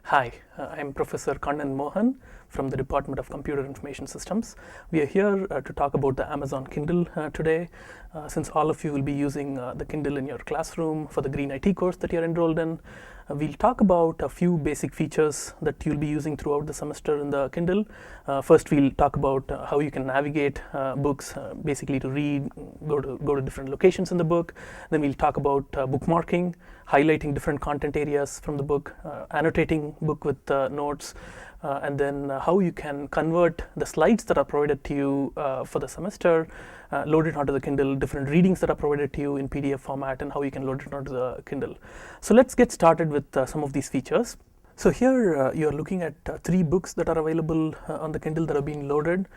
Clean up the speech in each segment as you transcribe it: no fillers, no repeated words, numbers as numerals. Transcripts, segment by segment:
Hi, I'm Professor Kannan Mohan from the Department of Computer Information Systems. We are here to talk about the Amazon Kindle today. Since all of you will be using the Kindle in your classroom for the Green IT course that you're enrolled in, we'll talk about a few basic features that you'll be using throughout the semester in the Kindle. First, we'll talk about how you can navigate books, basically to read, go to different locations in the book. Then we'll talk about bookmarking, highlighting different content areas from the book, annotating book with notes, and then how you can convert the slides that are provided to you for the semester, load it onto the Kindle, different readings that are provided to you in PDF format, and how you can load it onto the Kindle. So let's get started with some of these features. So here you're looking at 3 books that are available on the Kindle that are being loaded.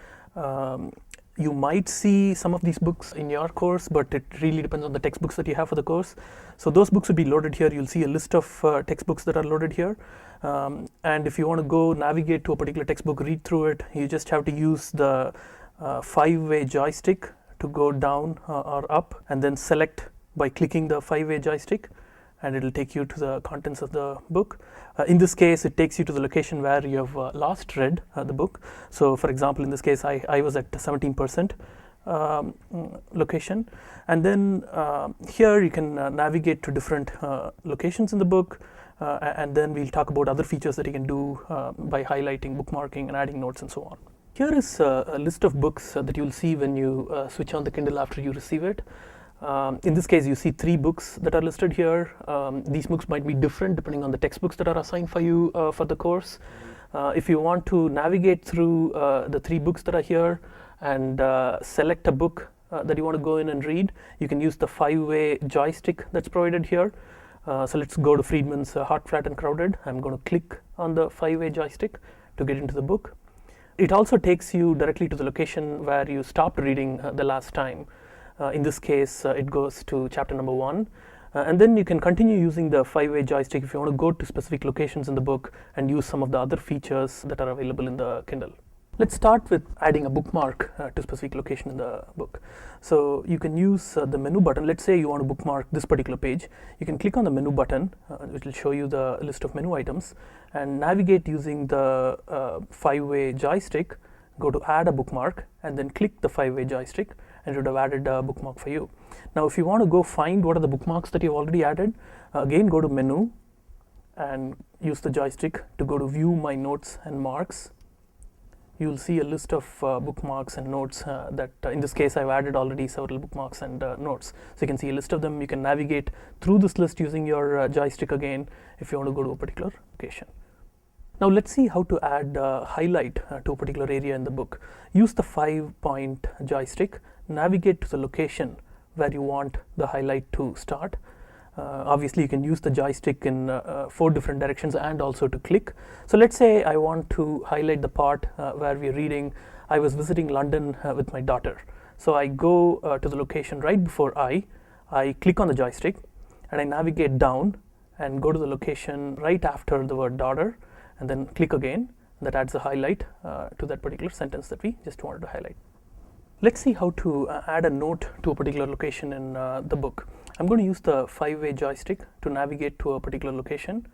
You might see some of these books in your course, but it really depends on the textbooks that you have for the course. So those books will be loaded here. You'll see a list of textbooks that are loaded here. And if you want to go navigate to a particular textbook, read through it, you just have to use the 5-way joystick to go down or up, and then select by clicking the 5-way joystick, and it'll take you to the contents of the book. In this case, it takes you to the location where you have last read the book. So for example, in this case, I was at 17% location. And then here you can navigate to different locations in the book. And then we'll talk about other features that you can do by highlighting, bookmarking, and adding notes and so on. Here is a list of books that you'll see when you switch on the Kindle after you receive it. In this case, you see 3 books that are listed here. These books might be different depending on the textbooks that are assigned for you for the course. If you want to navigate through the 3 books that are here and select a book that you want to go in and read, you can use the 5-way joystick that's provided here. So let's go to Friedman's Hot, Fat, and Crowded. I'm going to click on the 5-way joystick to get into the book. It also takes you directly to the location where you stopped reading the last time. In this case, it goes to chapter number 1. And then you can continue using the 5-way joystick if you want to go to specific locations in the book and use some of the other features that are available in the Kindle. Let's start with adding a bookmark to a specific location in the book. So you can use the menu button. Let's say you want to bookmark this particular page. You can click on the menu button, which will show you the list of menu items, and navigate using the 5-way joystick. Go to add a bookmark, and then click the 5-way joystick, and it would have added a bookmark for you. Now if you want to go find what are the bookmarks that you've already added, again go to menu and use the joystick to go to view my notes and marks. You'll see a list of bookmarks and notes that in this case I've added already several bookmarks and notes. So you can see a list of them. You can navigate through this list using your joystick again if you want to go to a particular location. Now let's see how to add highlight to a particular area in the book. Use the 5-point joystick, navigate to the location where you want the highlight to start. Obviously you can use the joystick in 4 different directions and also to click. So let's say I want to highlight the part where we're reading, I was visiting London with my daughter. So I go to the location right before I click on the joystick, and I navigate down and go to the location right after the word daughter, and then click again. That adds a highlight to that particular sentence that we just wanted to highlight. Let's see how to add a note to a particular location in the book. I'm going to use the 5-way joystick to navigate to a particular location,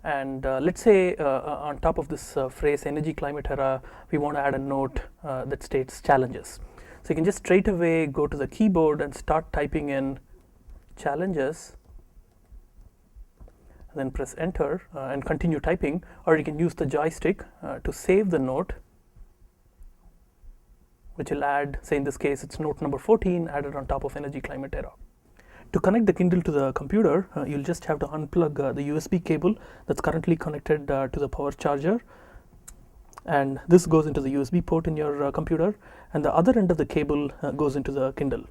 and let's say on top of this phrase energy climate era, we want to add a note that states challenges. So you can just straight away go to the keyboard and start typing in challenges, and then press enter and continue typing, or you can use the joystick to save the note, which will add, say in this case it's note number 14 added on top of energy climate era. To connect the Kindle to the computer, you'll just have to unplug the USB cable that's currently connected to the power charger, and this goes into the USB port in your computer, and the other end of the cable goes into the Kindle.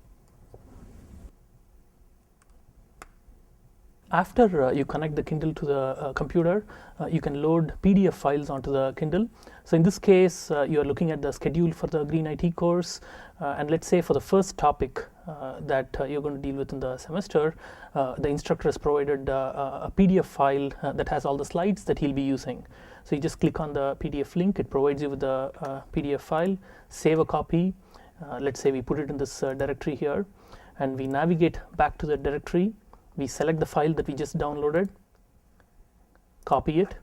After you connect the Kindle to the computer, you can load PDF files onto the Kindle. So in this case, you are looking at the schedule for the Green IT course, and let's say for the first topic that you're going to deal with in the semester, the instructor has provided a PDF file that has all the slides that he'll be using. So you just click on the PDF link, it provides you with the PDF file, save a copy. Let's say we put it in this directory here, and we navigate back to the directory. We select the file that we just downloaded, copy it,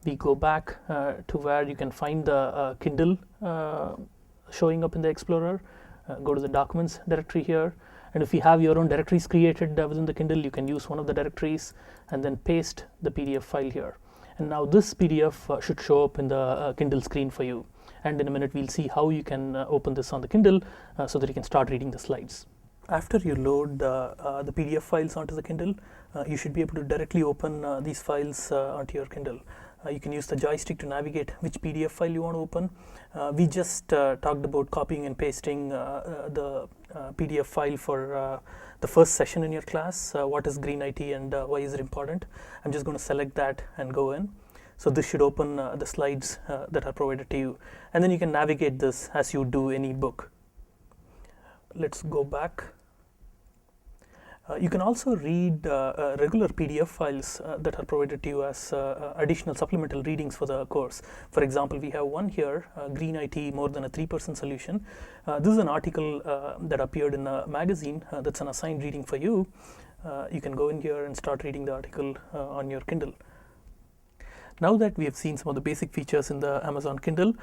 we go back to where you can find the Kindle showing up in the Explorer. Go to the Documents directory here, and if you have your own directories created within the Kindle, you can use one of the directories and then paste the PDF file here. And now this PDF should show up in the Kindle screen for you. And in a minute, we'll see how you can open this on the Kindle so that you can start reading the slides. After you load the PDF files onto the Kindle, you should be able to directly open these files onto your Kindle. You can use the joystick to navigate which PDF file you want to open. We just talked about copying and pasting the PDF file for the first session in your class. What is Green IT and why is it important? I'm just going to select that and go in. So this should open the slides that are provided to you. And then you can navigate this as you do any book. Let's go back. You can also read regular PDF files that are provided to you as additional supplemental readings for the course. For example, we have one here, Green IT More Than a 3% Solution. This is an article that appeared in a magazine that's an assigned reading for you. You can go in here and start reading the article on your Kindle. Now that we have seen some of the basic features in the Amazon Kindle,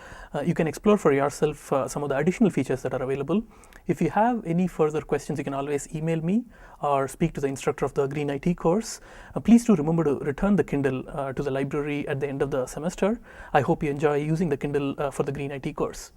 you can explore for yourself some of the additional features that are available. If you have any further questions, you can always email me or speak to the instructor of the Green IT course. Please do remember to return the Kindle to the library at the end of the semester. I hope you enjoy using the Kindle for the Green IT course.